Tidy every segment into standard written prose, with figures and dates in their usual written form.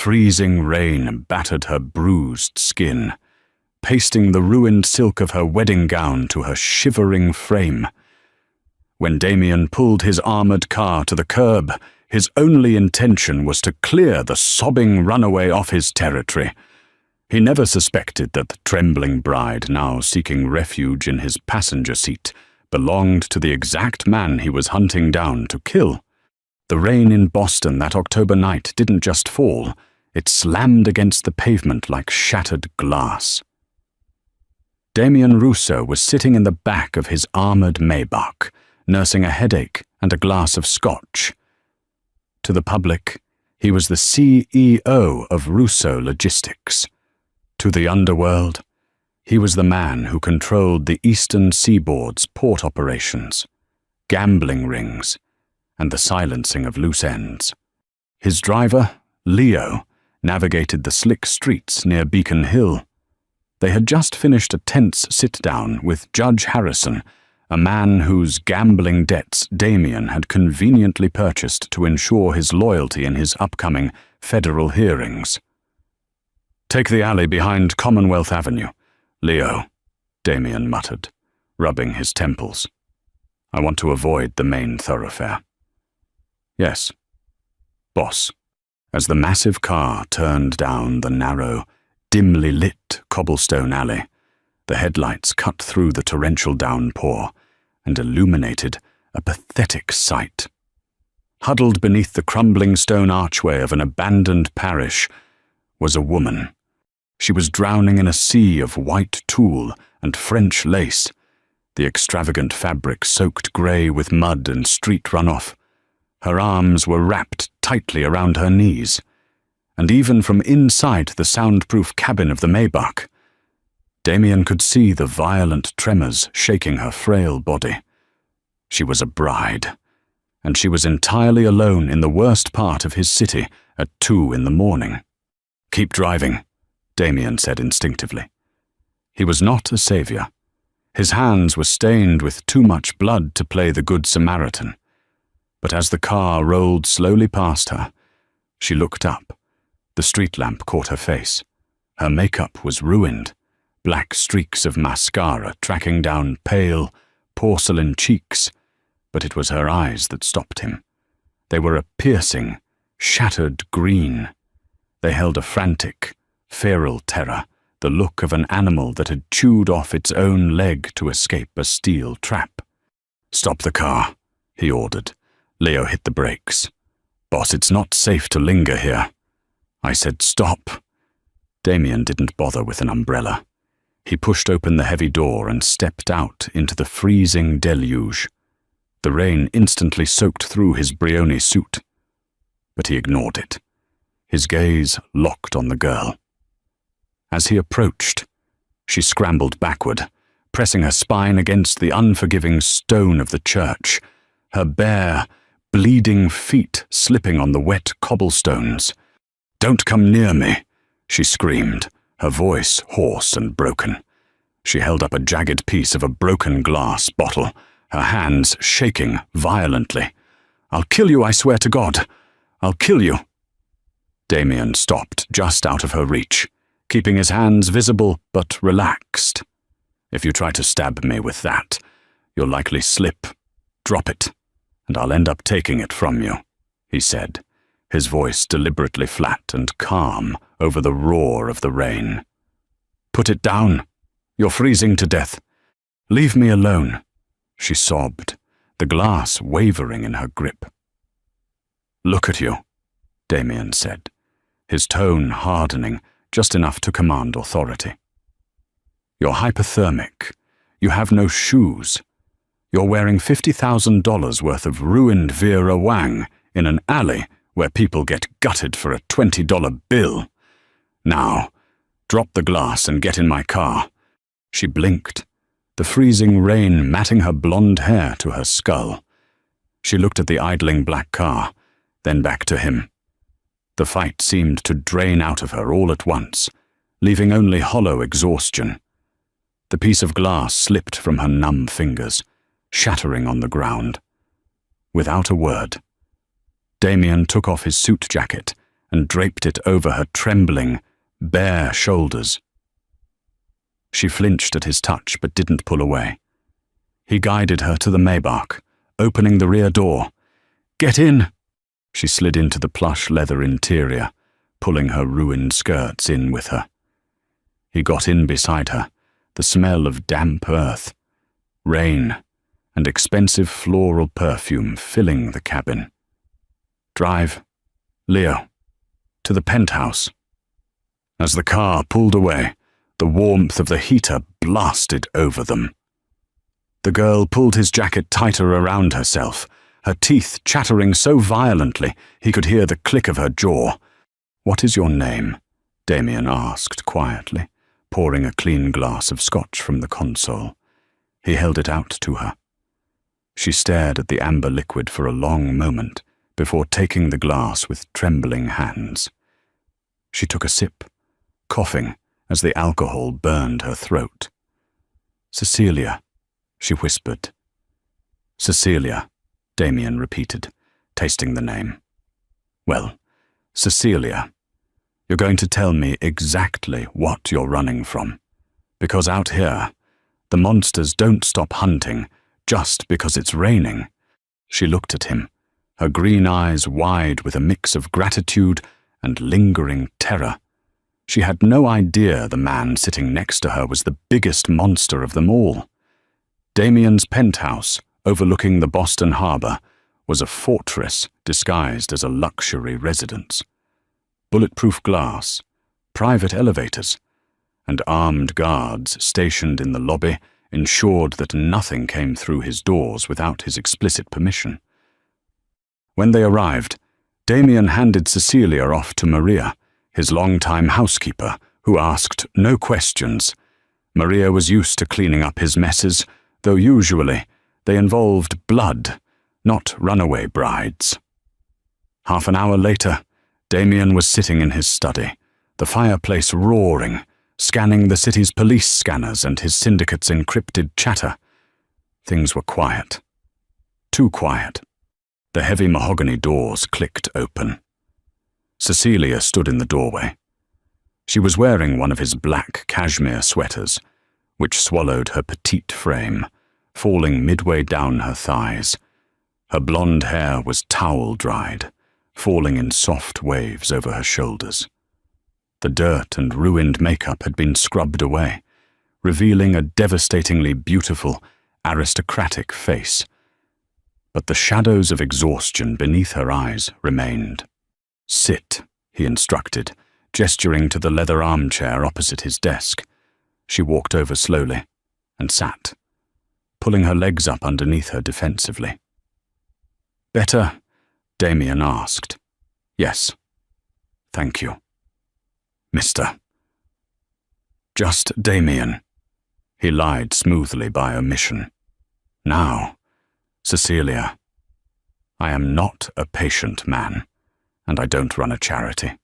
freezing rain battered her bruised skin, pasting the ruined silk of her wedding gown to her shivering frame. When Damien pulled his armored car to the curb, his only intention was to clear the sobbing runaway off his territory. He never suspected that the trembling bride, now seeking refuge in his passenger seat, belonged to the exact man he was hunting down to kill. The rain in Boston that October night didn't just fall, it slammed against the pavement like shattered glass. Damien Russo was sitting in the back of his armored Maybach, nursing a headache and a glass of scotch. To the public, he was the CEO of Russo Logistics. To the underworld, he was the man who controlled the Eastern Seaboard's port operations, gambling rings, and the silencing of loose ends. His driver, Leo, navigated the slick streets near Beacon Hill. They had just finished a tense sit-down with Judge Harrison, a man whose gambling debts Damien had conveniently purchased to ensure his loyalty in his upcoming federal hearings. "Take the alley behind Commonwealth Avenue, Leo," Damien muttered, rubbing his temples. "I want to avoid the main thoroughfare." "Yes, boss." As the massive car turned down the narrow, dimly lit cobblestone alley, the headlights cut through the torrential downpour and illuminated a pathetic sight. Huddled beneath the crumbling stone archway of an abandoned parish was a woman. She was drowning in a sea of white tulle and French lace, the extravagant fabric soaked grey with mud and street runoff. Her arms were wrapped tightly around her knees, and even from inside the soundproof cabin of the Maybach, Damien could see the violent tremors shaking her frail body. She was a bride, and she was entirely alone in the worst part of his city at 2 in the morning. "Keep driving," Damien said instinctively. He was not a savior. His hands were stained with too much blood to play the Good Samaritan. But as the car rolled slowly past her, she looked up. The street lamp caught her face. Her makeup was ruined, black streaks of mascara tracking down pale, porcelain cheeks, but it was her eyes that stopped him. They were a piercing, shattered green. They held a frantic, feral terror, the look of an animal that had chewed off its own leg to escape a steel trap. "Stop the car," he ordered. Leo hit the brakes. "Boss, it's not safe to linger here." "I said stop." Damien didn't bother with an umbrella. He pushed open the heavy door and stepped out into the freezing deluge. The rain instantly soaked through his Brioni suit. But he ignored it. His gaze locked on the girl. As he approached, she scrambled backward, pressing her spine against the unforgiving stone of the church, her bare, bleeding feet slipping on the wet cobblestones. "Don't come near me," she screamed, her voice hoarse and broken. She held up a jagged piece of a broken glass bottle, her hands shaking violently. "I'll kill you, I swear to God. I'll kill you." Damien stopped just out of her reach, keeping his hands visible but relaxed. "If you try to stab me with that, you'll likely slip. Drop it, and I'll end up taking it from you," he said, his voice deliberately flat and calm over the roar of the rain. "Put it down. You're freezing to death. Leave me alone," she sobbed, the glass wavering in her grip. "Look at you," Damien said, his tone hardening just enough to command authority. "You're hypothermic. You have no shoes. You're wearing $50,000 worth of ruined Vera Wang in an alley where people get gutted for a $20 bill. Now, drop the glass and get in my car." She blinked, the freezing rain matting her blonde hair to her skull. She looked at the idling black car, then back to him. The fight seemed to drain out of her all at once, leaving only hollow exhaustion. The piece of glass slipped from her numb fingers, shattering on the ground. Without a word, Damien took off his suit jacket and draped it over her trembling, bare shoulders. She flinched at his touch but didn't pull away. He guided her to the Maybach, opening the rear door. "Get in!" She slid into the plush leather interior, pulling her ruined skirts in with her. He got in beside her, the smell of damp earth, rain, and expensive floral perfume filling the cabin. "Drive, Leo, to the penthouse." As the car pulled away, the warmth of the heater blasted over them. The girl pulled his jacket tighter around herself, her teeth chattering so violently he could hear the click of her jaw. "What is your name?" Damien asked quietly, pouring a clean glass of scotch from the console. He held it out to her. She stared at the amber liquid for a long moment before taking the glass with trembling hands. She took a sip, coughing as the alcohol burned her throat. "Cecilia," she whispered. "Cecilia," Damien repeated, tasting the name. "Well, Cecilia, you're going to tell me exactly what you're running from. Because out here, the monsters don't stop hunting just because it's raining." She looked at him, her green eyes wide with a mix of gratitude and lingering terror. She had no idea the man sitting next to her was the biggest monster of them all. Damien's penthouse, overlooking the Boston harbor, was a fortress disguised as a luxury residence. Bulletproof glass, private elevators, and armed guards stationed in the lobby ensured that nothing came through his doors without his explicit permission. When they arrived, Damien handed Cecilia off to Maria, his longtime housekeeper, who asked no questions. Maria was used to cleaning up his messes, though usually they involved blood, not runaway brides. Half an hour later, Damien was sitting in his study, the fireplace roaring, scanning the city's police scanners and his syndicate's encrypted chatter. Things were quiet. Too quiet. The heavy mahogany doors clicked open. Cecilia stood in the doorway. She was wearing one of his black cashmere sweaters, which swallowed her petite frame, falling midway down her thighs. Her blonde hair was towel-dried, falling in soft waves over her shoulders. The dirt and ruined makeup had been scrubbed away, revealing a devastatingly beautiful, aristocratic face. But the shadows of exhaustion beneath her eyes remained. "Sit," he instructed, gesturing to the leather armchair opposite his desk. She walked over slowly and sat, pulling her legs up underneath her defensively. "Better?" Damien asked. "Yes. Thank you. Mr. Just Damien." He lied smoothly by omission. "Now, Cecilia, I am not a patient man, and I don't run a charity.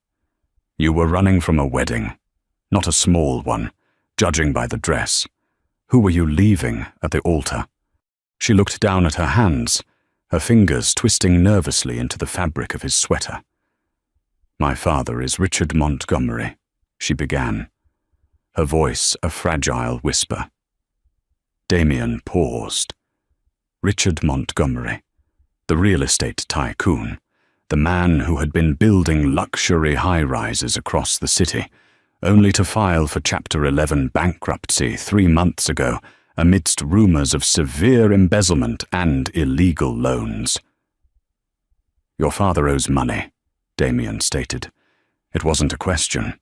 You were running from a wedding, not a small one, judging by the dress. Who were you leaving at the altar?" She looked down at her hands, her fingers twisting nervously into the fabric of his sweater. "My father is Richard Montgomery," she began, her voice a fragile whisper. Damien paused. Richard Montgomery, the real estate tycoon, the man who had been building luxury high-rises across the city, only to file for Chapter 11 bankruptcy 3 months ago amidst rumors of severe embezzlement and illegal loans. "Your father owes money," Damien stated. It wasn't a question.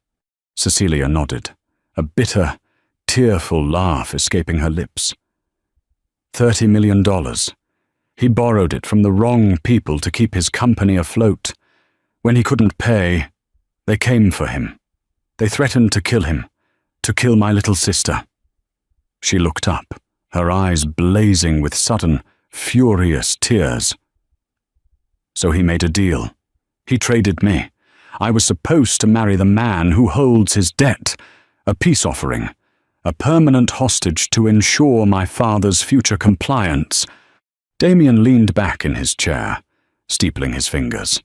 Cecilia nodded, a bitter, tearful laugh escaping her lips. $30 million. He borrowed it from the wrong people to keep his company afloat. When he couldn't pay, they came for him. They threatened to kill him, to kill my little sister. She looked up, her eyes blazing with sudden, furious tears. So he made a deal. He traded me. I was supposed to marry the man who holds his debt, a peace offering, a permanent hostage to ensure my father's future compliance. Damien leaned back in his chair, steepling his fingers.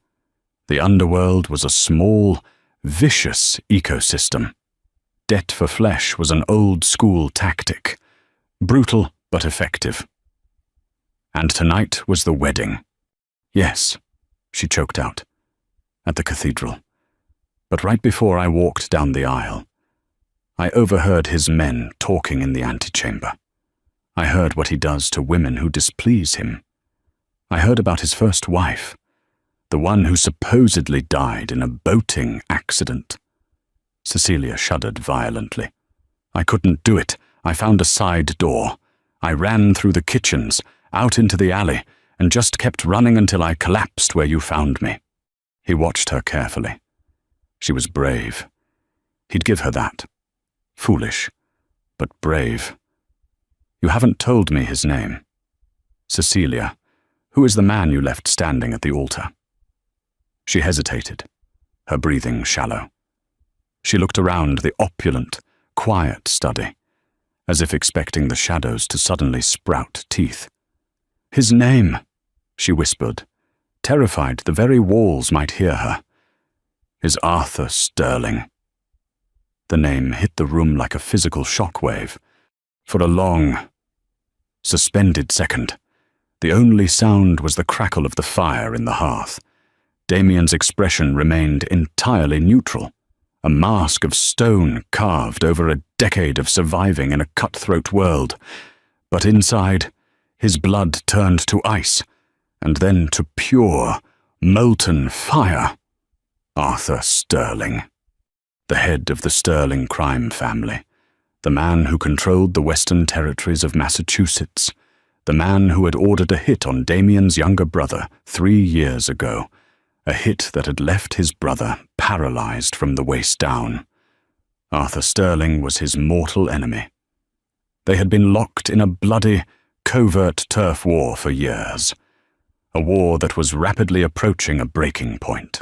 The underworld was a small, vicious ecosystem. Debt for flesh was an old-school tactic, brutal but effective. And tonight was the wedding. Yes, she choked out, at the cathedral. But right before I walked down the aisle, I overheard his men talking in the antechamber. I heard what he does to women who displease him. I heard about his first wife, the one who supposedly died in a boating accident. Cecilia shuddered violently. I couldn't do it. I found a side door. I ran through the kitchens, out into the alley, and just kept running until I collapsed where you found me. He watched her carefully. She was brave. He'd give her that. Foolish, but brave. You haven't told me his name. Cecilia, who is the man you left standing at the altar? She hesitated, her breathing shallow. She looked around the opulent, quiet study, as if expecting the shadows to suddenly sprout teeth. His name, she whispered, terrified the very walls might hear her, is Arthur Sterling. The name hit the room like a physical shockwave. For a long, suspended second, the only sound was the crackle of the fire in the hearth. Damien's expression remained entirely neutral, a mask of stone carved over a decade of surviving in a cutthroat world. But inside, his blood turned to ice, and then to pure, molten fire. Arthur Sterling, the head of the Sterling crime family, the man who controlled the western territories of Massachusetts, the man who had ordered a hit on Damien's younger brother 3 years ago, a hit that had left his brother paralyzed from the waist down. Arthur Sterling was his mortal enemy. They had been locked in a bloody, covert turf war for years, a war that was rapidly approaching a breaking point.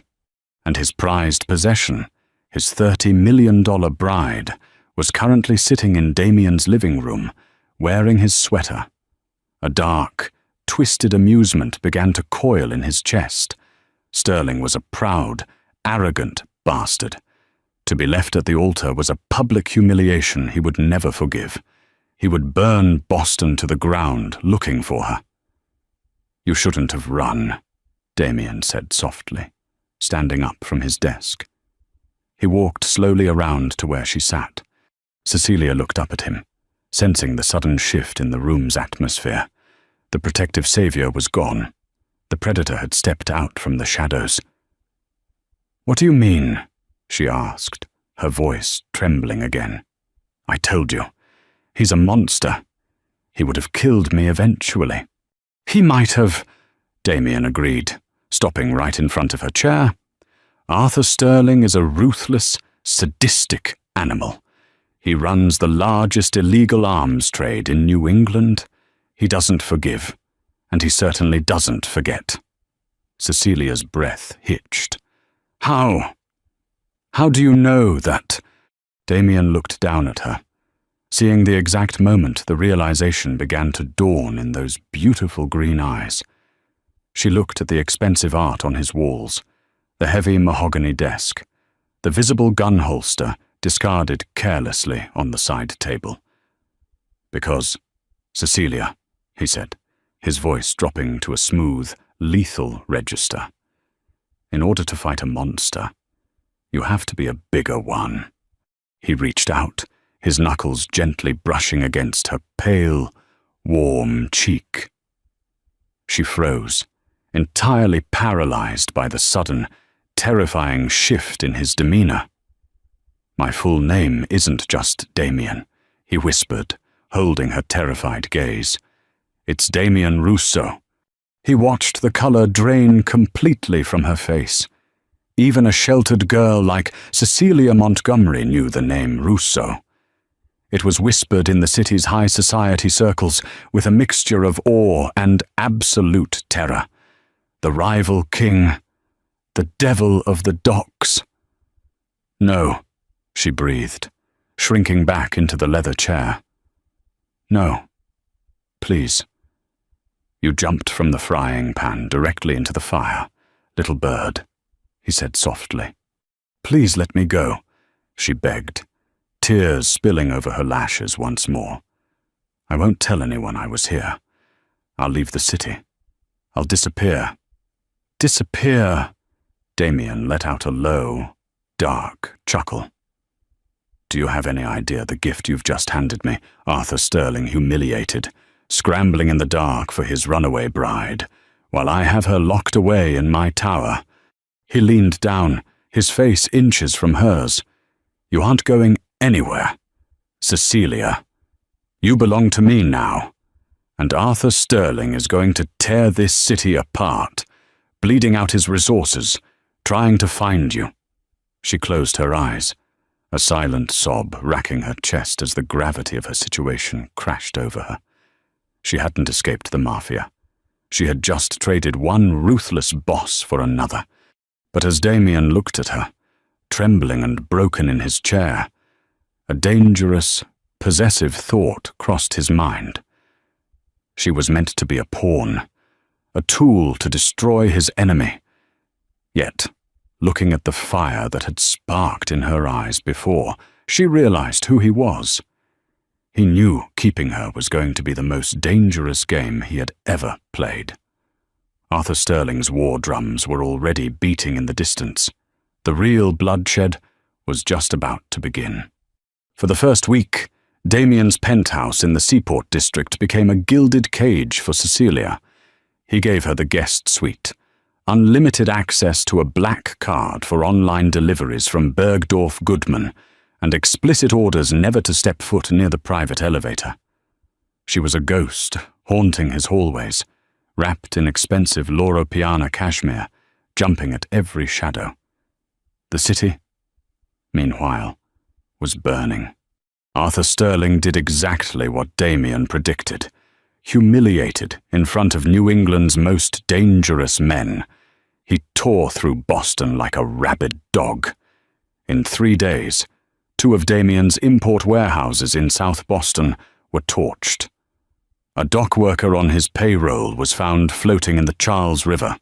And his prized possession, his $30 million bride, was currently sitting in Damien's living room, wearing his sweater. A dark, twisted amusement began to coil in his chest. Sterling was a proud, arrogant bastard. To be left at the altar was a public humiliation he would never forgive. He would burn Boston to the ground looking for her. You shouldn't have run, Damien said softly, standing up from his desk. He walked slowly around to where she sat. Cecilia looked up at him, sensing the sudden shift in the room's atmosphere. The protective savior was gone. The predator had stepped out from the shadows. "What do you mean?" she asked, her voice trembling again. "I told you. He's a monster. He would have killed me eventually." "He might have," Damien agreed, stopping right in front of her chair. "Arthur Sterling is a ruthless, sadistic animal. He runs the largest illegal arms trade in New England. He doesn't forgive, and he certainly doesn't forget." Cecilia's breath hitched. How do you know that?" Damien looked down at her. Seeing the exact moment the realization began to dawn in those beautiful green eyes. She looked at the expensive art on his walls, the heavy mahogany desk, the visible gun holster discarded carelessly on the side table. "Because, Cecilia," he said, his voice dropping to a smooth, lethal register, "in order to fight a monster, you have to be a bigger one." He reached out, his knuckles gently brushing against her pale, warm cheek. She froze, entirely paralyzed by the sudden, terrifying shift in his demeanor. "My full name isn't just Damien," he whispered, holding her terrified gaze. "It's Damien Russo." He watched the color drain completely from her face. Even a sheltered girl like Cecilia Montgomery knew the name Russo. It was whispered in the city's high society circles with a mixture of awe and absolute terror. The rival king, the devil of the docks. "No," she breathed, shrinking back into the leather chair. "No, please." "You jumped from the frying pan directly into the fire, little bird," he said softly. "Please let me go," she begged, tears spilling over her lashes once more. "I won't tell anyone I was here. I'll leave the city. I'll disappear." "Disappear?" Damien let out a low, dark chuckle. "Do you have any idea the gift you've just handed me?" Arthur Sterling humiliated, scrambling in the dark for his runaway bride, while I have her locked away in my tower. He leaned down, his face inches from hers. "You aren't going anywhere. Cecilia, you belong to me now, and Arthur Sterling is going to tear this city apart, bleeding out his resources, trying to find you." She closed her eyes, a silent sob racking her chest as the gravity of her situation crashed over her. She hadn't escaped the Mafia. She had just traded one ruthless boss for another. But as Damien looked at her, trembling and broken in his chair, a dangerous, possessive thought crossed his mind. She was meant to be a pawn, a tool to destroy his enemy. Yet, looking at the fire that had sparked in her eyes before, she realized who he was. He knew keeping her was going to be the most dangerous game he had ever played. Arthur Sterling's war drums were already beating in the distance. The real bloodshed was just about to begin. For the first week, Damien's penthouse in the Seaport district became a gilded cage for Cecilia. He gave her the guest suite, unlimited access to a black card for online deliveries from Bergdorf Goodman, and explicit orders never to step foot near the private elevator. She was a ghost, haunting his hallways, wrapped in expensive Loro Piana cashmere, jumping at every shadow. The city, meanwhile, was burning. Arthur Sterling did exactly what Damien predicted. Humiliated in front of New England's most dangerous men, he tore through Boston like a rabid dog. In 3 days, 2 of Damien's import warehouses in South Boston were torched. A dock worker on his payroll was found floating in the Charles River.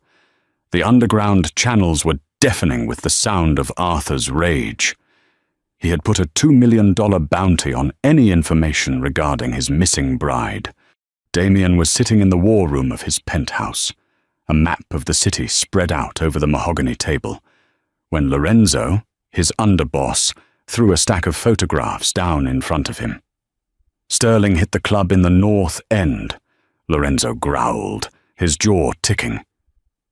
The underground channels were deafening with the sound of Arthur's rage. He had put a $2 million bounty on any information regarding his missing bride. Damien was sitting in the war room of his penthouse, a map of the city spread out over the mahogany table, when Lorenzo, his underboss, threw a stack of photographs down in front of him. Sterling hit the club in the North End. Lorenzo growled, his jaw ticking.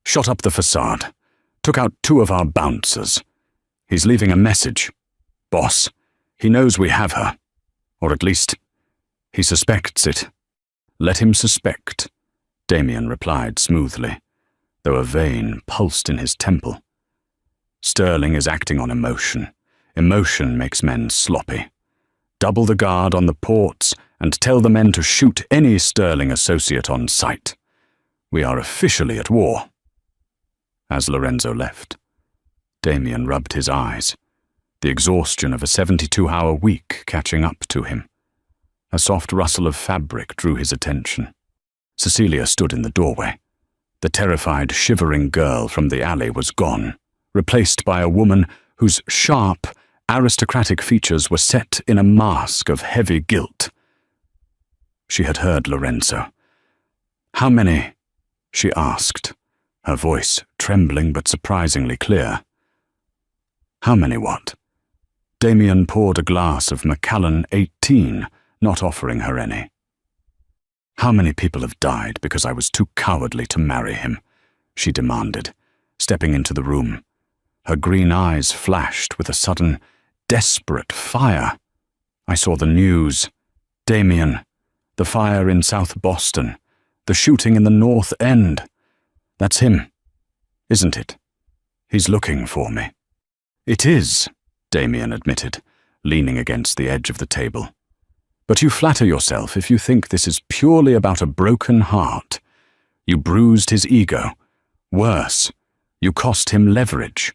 Shot up the facade. Took out 2 of our bouncers. He's leaving a message. Boss, he knows we have her. Or at least, he suspects it. Let him suspect, Damien replied smoothly, though a vein pulsed in his temple. Sterling is acting on emotion. Emotion makes men sloppy. Double the guard on the ports and tell the men to shoot any Sterling associate on sight. We are officially at war. As Lorenzo left, Damien rubbed his eyes, the exhaustion of a 72-hour week catching up to him. A soft rustle of fabric drew his attention. Cecilia stood in the doorway. The terrified, shivering girl from the alley was gone, replaced by a woman whose sharp, aristocratic features were set in a mask of heavy guilt. She had heard Lorenzo. "How many?" she asked, her voice trembling but surprisingly clear. "How many what?" Damien poured a glass of Macallan 18, not offering her any. "How many people have died because I was too cowardly to marry him?" she demanded, stepping into the room. Her green eyes flashed with a sudden, desperate fire. "I saw the news. Damien, the fire in South Boston, the shooting in the North End. That's him, isn't it? He's looking for me." "It is," Damien admitted, leaning against the edge of the table. "But you flatter yourself if you think this is purely about a broken heart. You bruised his ego. Worse, you cost him leverage.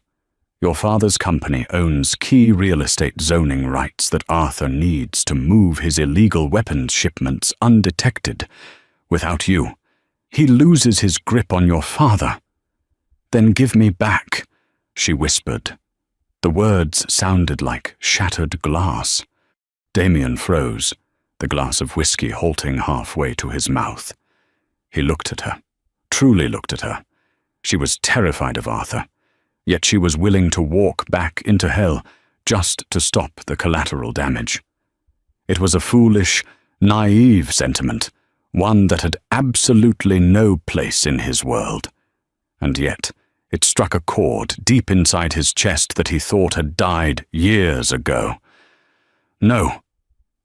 Your father's company owns key real estate zoning rights that Arthur needs to move his illegal weapons shipments undetected. Without you, he loses his grip on your father. Then give me back she whispered. The words sounded like shattered glass. Damien froze, the glass of whiskey halting halfway to his mouth. He looked at her, truly looked at her. She was terrified of Arthur, yet she was willing to walk back into hell just to stop the collateral damage. It was a foolish, naive sentiment, one that had absolutely no place in his world. And yet, it struck a chord deep inside his chest that he thought had died years ago. No.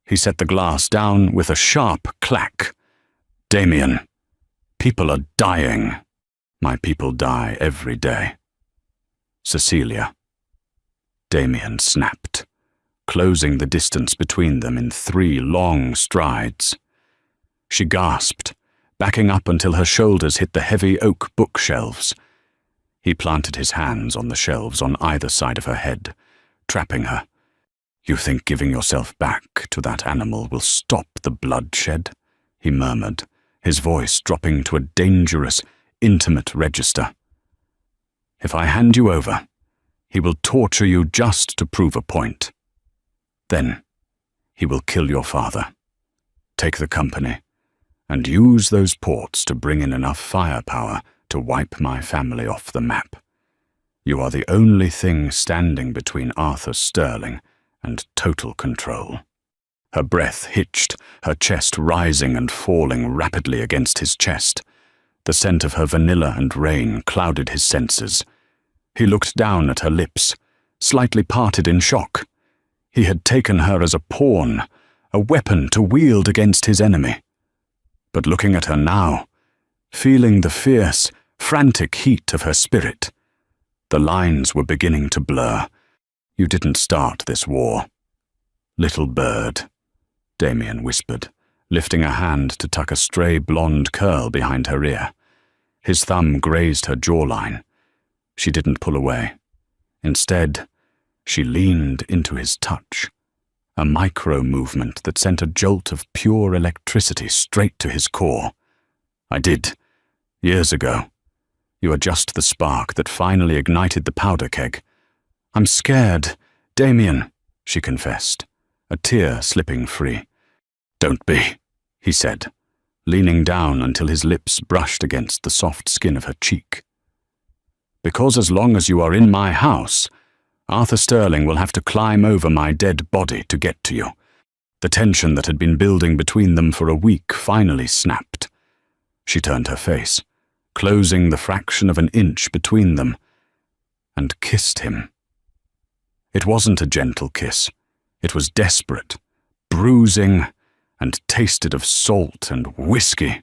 He set the glass down with a sharp clack. Damien, people are dying. My people die every day. Cecilia. Damien snapped, closing the distance between them in 3 long strides. She gasped, backing up until her shoulders hit the heavy oak bookshelves. He planted his hands on the shelves on either side of her head, trapping her. You think giving yourself back to that animal will stop the bloodshed? He murmured, his voice dropping to a dangerous, intimate register. If I hand you over, he will torture you just to prove a point. Then, he will kill your father, take the company, and use those ports to bring in enough firepower to wipe my family off the map. You are the only thing standing between Arthur Sterling and total control. Her breath hitched, her chest rising and falling rapidly against his chest. The scent of her vanilla and rain clouded his senses. He looked down at her lips, slightly parted in shock. He had taken her as a pawn, a weapon to wield against his enemy. But looking at her now, feeling the fierce, frantic heat of her spirit, the lines were beginning to blur. You didn't start this war. Little bird, Damien whispered, lifting a hand to tuck a stray blonde curl behind her ear. His thumb grazed her jawline. She didn't pull away. Instead, she leaned into his touch, a micro-movement that sent a jolt of pure electricity straight to his core. I did, years ago. You are just the spark that finally ignited the powder keg. I'm scared, Damien, she confessed, a tear slipping free. Don't be, he said, leaning down until his lips brushed against the soft skin of her cheek. Because as long as you are in my house, Arthur Sterling will have to climb over my dead body to get to you. The tension that had been building between them for a week finally snapped. She turned her face, closing the fraction of an inch between them, and kissed him. It wasn't a gentle kiss. It was desperate, bruising, and tasted of salt and whiskey.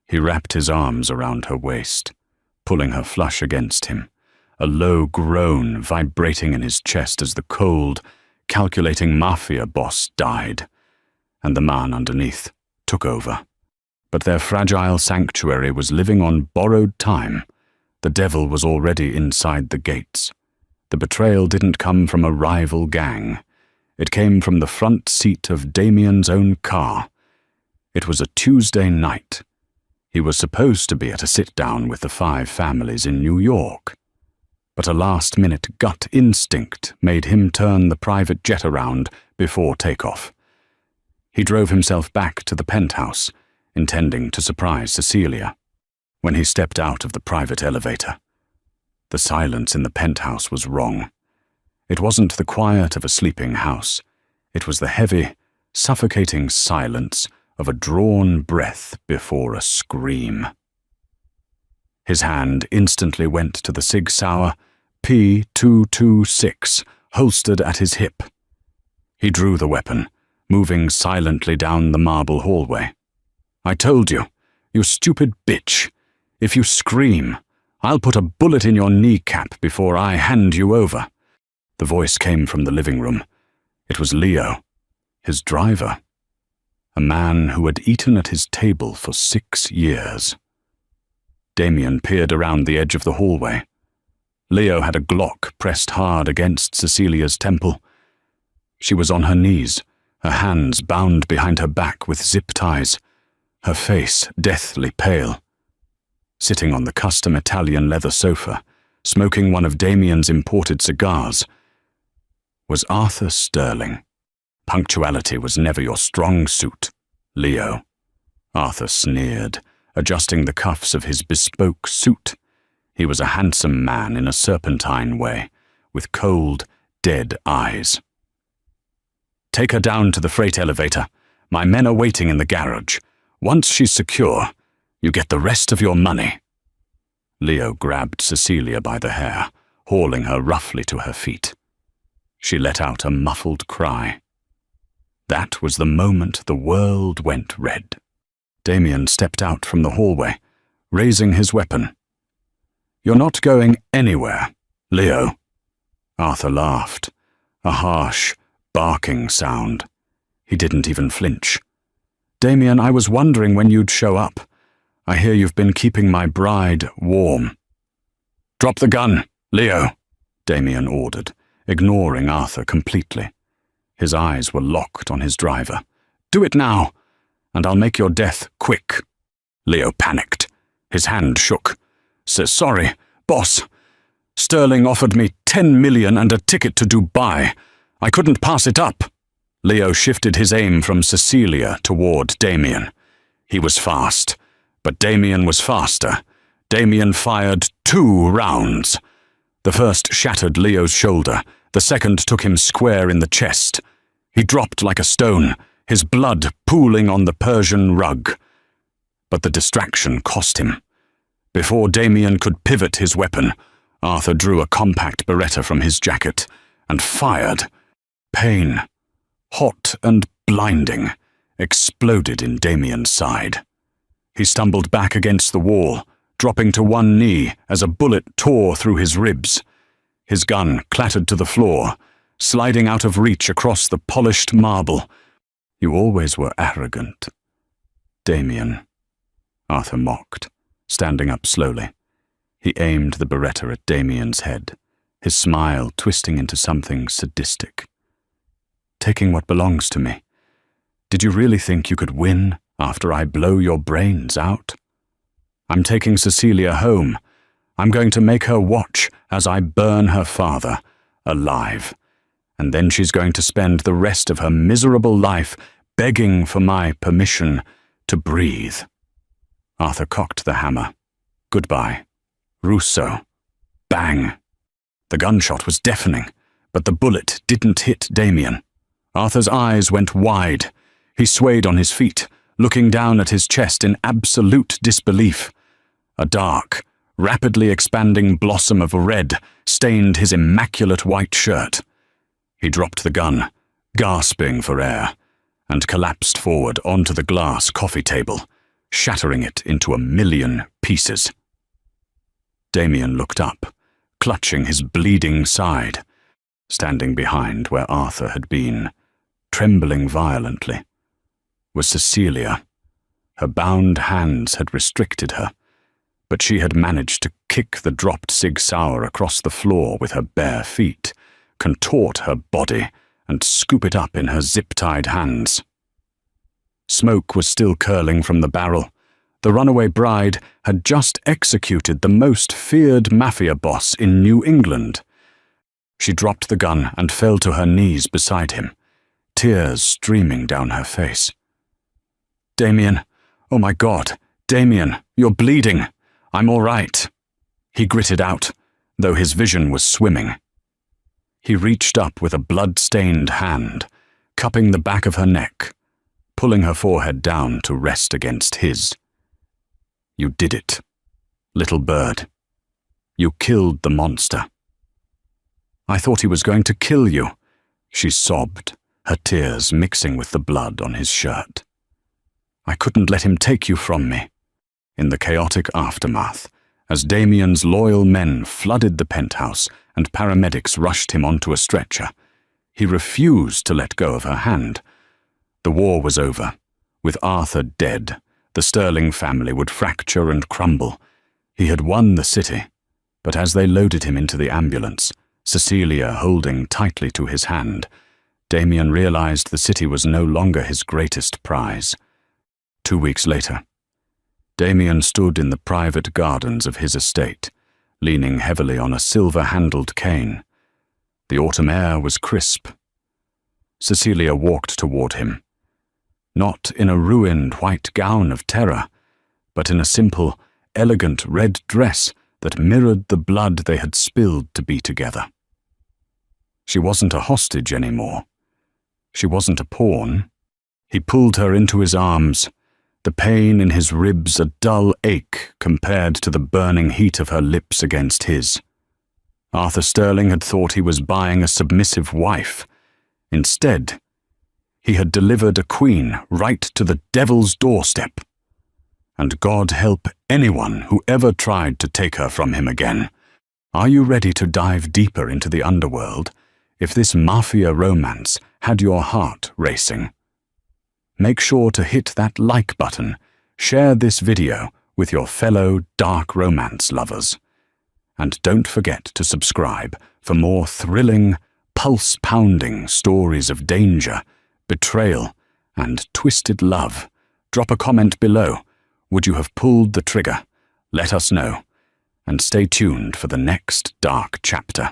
He wrapped his arms around her waist, pulling her flush against him, a low groan vibrating in his chest as the cold, calculating Mafia boss died, and the man underneath took over. But their fragile sanctuary was living on borrowed time. The devil was already inside the gates. The betrayal didn't come from a rival gang. It came from the front seat of Damien's own car. It was a Tuesday night. He was supposed to be at a sit-down with the 5 families in New York. But a last-minute gut instinct made him turn the private jet around before takeoff. He drove himself back to the penthouse, intending to surprise Cecilia. When he stepped out of the private elevator, the silence in the penthouse was wrong. It wasn't the quiet of a sleeping house. It was the heavy, suffocating silence of a drawn breath before a scream. His hand instantly went to the Sig Sauer P226 holstered at his hip. He drew the weapon, moving silently down the marble hallway. I told you, you stupid bitch. If you scream, I'll put a bullet in your kneecap before I hand you over. The voice came from the living room. It was Leo, his driver, a man who had eaten at his table for 6 years. Damien peered around the edge of the hallway. Leo had a Glock pressed hard against Cecilia's temple. She was on her knees, her hands bound behind her back with zip ties, her face deathly pale. Sitting on the custom Italian leather sofa, smoking one of Damien's imported cigars. Was Arthur Sterling. Punctuality was never your strong suit, Leo. Arthur sneered, adjusting the cuffs of his bespoke suit. He was a handsome man in a serpentine way, with cold, dead eyes. Take her down to the freight elevator. My men are waiting in the garage. Once she's secure, you get the rest of your money. Leo grabbed Cecilia by the hair, hauling her roughly to her feet. She let out a muffled cry. That was the moment the world went red. Damien stepped out from the hallway, raising his weapon. You're not going anywhere, Leo. Arthur laughed, a harsh, barking sound. He didn't even flinch. Damien, I was wondering when you'd show up. I hear you've been keeping my bride warm. Drop the gun, Leo, Damien ordered, ignoring Arthur completely. His eyes were locked on his driver. Do it now, and I'll make your death quick. Leo panicked. His hand shook. Sorry, boss. Sterling offered me 10 million and a ticket to Dubai. I couldn't pass it up. Leo shifted his aim from Cecilia toward Damien. He was fast, but Damien was faster. Damien fired 2 rounds. The first shattered Leo's shoulder. The second took him square in the chest. He dropped like a stone, his blood pooling on the Persian rug. But the distraction cost him. Before Damien could pivot his weapon, Arthur drew a compact Beretta from his jacket and fired. Pain, hot and blinding, exploded in Damien's side. He stumbled back against the wall, dropping to one knee as a bullet tore through his ribs. His gun clattered to the floor, sliding out of reach across the polished marble. You always were arrogant, Damien, Arthur mocked, standing up slowly. He aimed the Beretta at Damien's head, his smile twisting into something sadistic. Taking what belongs to me. Did you really think you could win after I blow your brains out? I'm taking Cecilia home. I'm going to make her watch as I burn her father alive. And then she's going to spend the rest of her miserable life begging for my permission to breathe. Arthur cocked the hammer. Goodbye. Rousseau. Bang. The gunshot was deafening, but the bullet didn't hit Damien. Arthur's eyes went wide. He swayed on his feet, looking down at his chest in absolute disbelief. A dark, rapidly expanding blossom of red stained his immaculate white shirt. He dropped the gun, gasping for air, and collapsed forward onto the glass coffee table, shattering it into 1,000,000 pieces. Damien looked up, clutching his bleeding side, standing behind where Arthur had been, trembling violently, was Cecilia. Her bound hands had restricted her, but she had managed to kick the dropped Sig Sauer across the floor with her bare feet, contort her body, and scoop it up in her zip-tied hands. Smoke was still curling from the barrel. The runaway bride had just executed the most feared mafia boss in New England. She dropped the gun and fell to her knees beside him, tears streaming down her face. Damien, oh my God, Damien, you're bleeding. I'm all right. He gritted out, though his vision was swimming. He reached up with a blood-stained hand, cupping the back of her neck, pulling her forehead down to rest against his. You did it, little bird. You killed the monster. I thought he was going to kill you, she sobbed, her tears mixing with the blood on his shirt. I couldn't let him take you from me. In the chaotic aftermath, as Damien's loyal men flooded the penthouse and paramedics rushed him onto a stretcher, he refused to let go of her hand. The war was over. With Arthur dead, the Sterling family would fracture and crumble. He had won the city, but as they loaded him into the ambulance, Cecilia holding tightly to his hand, Damien realized the city was no longer his greatest prize. 2 weeks later, Damien stood in the private gardens of his estate, leaning heavily on a silver-handled cane. The autumn air was crisp. Cecilia walked toward him, not in a ruined white gown of terror, but in a simple, elegant red dress that mirrored the blood they had spilled to be together. She wasn't a hostage anymore. She wasn't a pawn. He pulled her into his arms, the pain in his ribs a dull ache compared to the burning heat of her lips against his. Arthur Sterling had thought he was buying a submissive wife. Instead, he had delivered a queen right to the devil's doorstep. And God help anyone who ever tried to take her from him again. Are you ready to dive deeper into the underworld if this mafia romance had your heart racing? Make sure to hit that like button, share this video with your fellow dark romance lovers, and don't forget to subscribe for more thrilling, pulse-pounding stories of danger, betrayal, and twisted love. Drop a comment below. Would you have pulled the trigger? Let us know, and stay tuned for the next dark chapter.